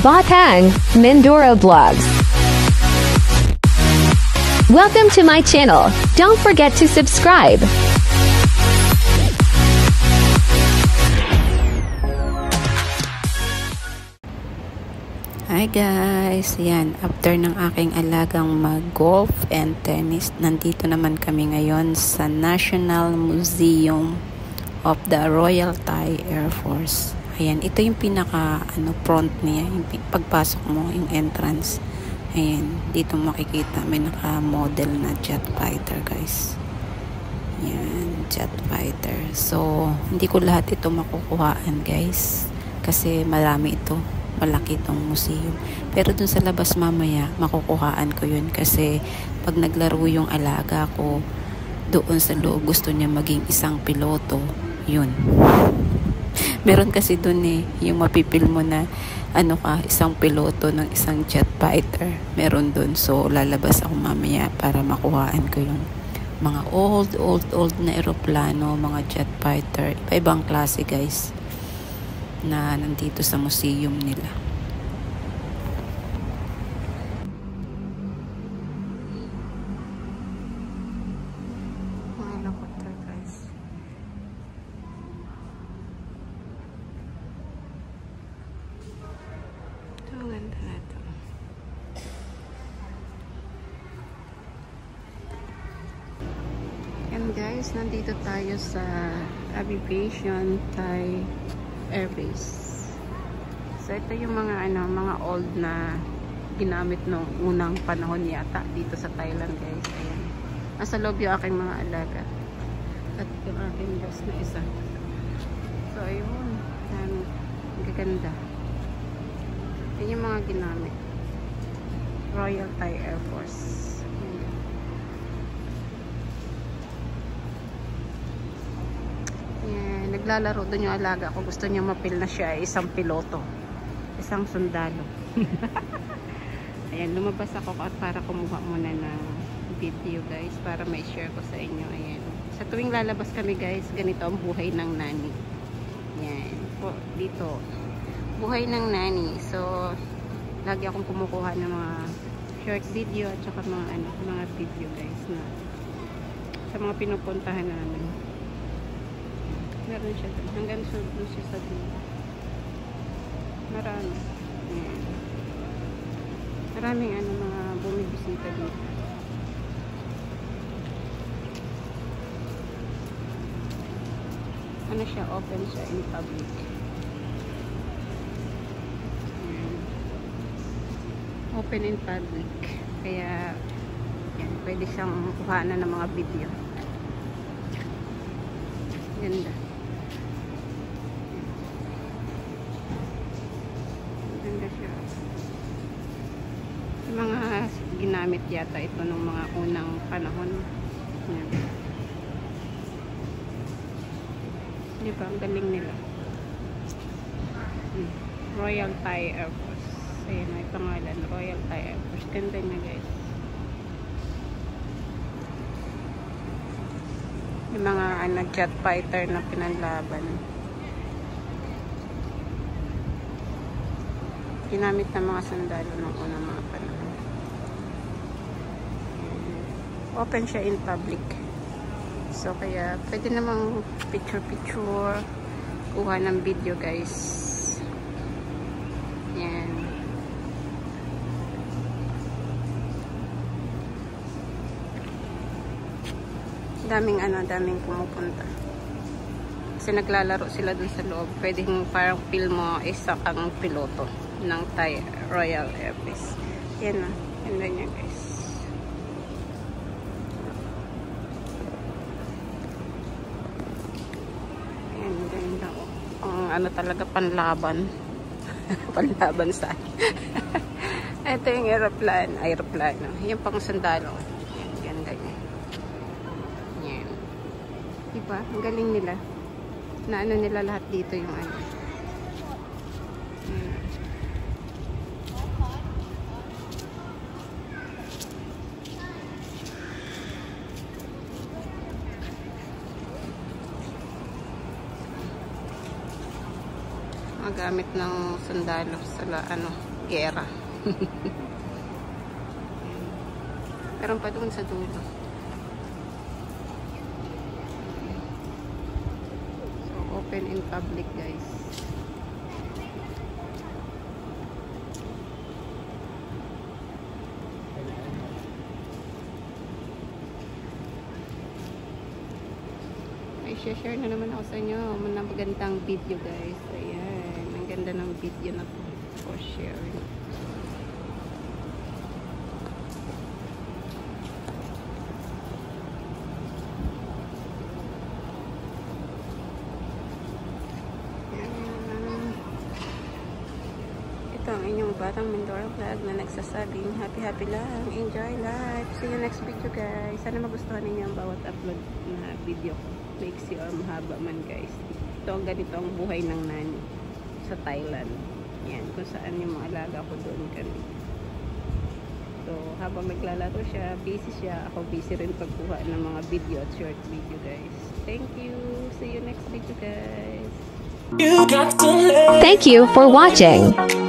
Batang, Mindoro Vlogs. Welcome to my channel. Don't forget to subscribe. Hi guys! Yan, after ng aking alagang mag-golf and tennis, nandito naman kami ngayon sa National Museum of the Royal Thai Air Force. Ayan, ito yung pinaka front niya, yung pagpasok mo, yung entrance. Ayan, dito makikita may naka-model na jet fighter guys. Yan, jet fighter. So, hindi ko lahat ito makukuhaan guys, kasi marami ito. Malaki itong museum. Pero dun sa labas mamaya, makukuhaan ko yun kasi pag naglaro yung alaga ko, doon sa loob gusto niya maging isang piloto, yun. Meron kasi dun yung mapipil mo na isang piloto ng isang jet fighter. Meron dun. So, lalabas ako mamaya para makuhaan ko yun. Mga old na eroplano, mga jet fighter. Iba-ibang klase guys na nandito sa museum nila. Mga helicopter guys. Ito, ganda na ito. And guys, nandito tayo sa Aviation Thai Airbase. So ito yung mga mga old na ginamit nung unang panahon yata dito sa Thailand guys. Ayan. Nasa loob yung aking mga alaga. At yung aking boss na isa. So ayun. Ang gaganda. Yan yung mga ginamit. Royal Thai Air Force. Naglalaro doon yung alaga ko. Gusto niya mapil na siya ay isang piloto. Isang sundalo. Ayan, lumabas ako para kumuha muna ng video guys para may share ko sa inyo. Ayan. Sa tuwing lalabas kami guys, ganito ang buhay ng nani. Ayan. Dito. Buhay ng nani. So, lagi akong kumukuha ng mga short video at saka mga video guys na sa mga pinupuntahan namin. Meron siya doon. Hanggang doon siya sa dulo. Marami. Ayan. Maraming mga bumibisita dito. Siya, open siya in public. Ayan. Open in public. Kaya, yan, pwede siyang kuhanan ng mga video. Ganda. Mga ginamit yata ito ng mga unang panahon. Yan. Diba? Ang galing nila. Royal Thai Air Force. Ayan, may pangalan. Royal Thai Air Force. Ganda niya guys. Yung mga jet fighter na pinanlaban. Ginamit ng mga sundalo ng unang mga panahon. Open siya in public. So, kaya pwede namang picture-picture, kuha ng video guys. Yan. Daming pumupunta. Kasi naglalaro sila dun sa loob. Pwedeng parang feel mo isa kang piloto ng Thai Royal Air Force. Yan na. Ganda niya guys. Yan, ganda. Ang talaga panlaban. Panlaban sa ito yung aeroplano. Yung pang sundalo. Yan, ganda niya. Yan. Diba? Ang galing nila. Na nila lahat dito yung gamit ng sundalo sa gera. Meron pa doon sa dulo. So, open in public, guys. May share na naman ako sa inyo. Mga magandang video, guys. Ayan. Ang ganda ng video na to for sharing. Ito ang inyong Batang Mindoro vlog na nagsasabing happy lang, enjoy life. See you next video, guys. Sana magustuhan ninyo ang bawat upload na video ko. Maiksi or mahaba man, guys. Ito ang ganito ang buhay ng nani sa Thailand. Yan, kung saan yung mga alaga ko doon kami. So, habang naglalaro siya, busy siya. Ako busy rin pagkuha ng mga video at short video, guys. Thank you. See you next video, guys. Thank you for watching.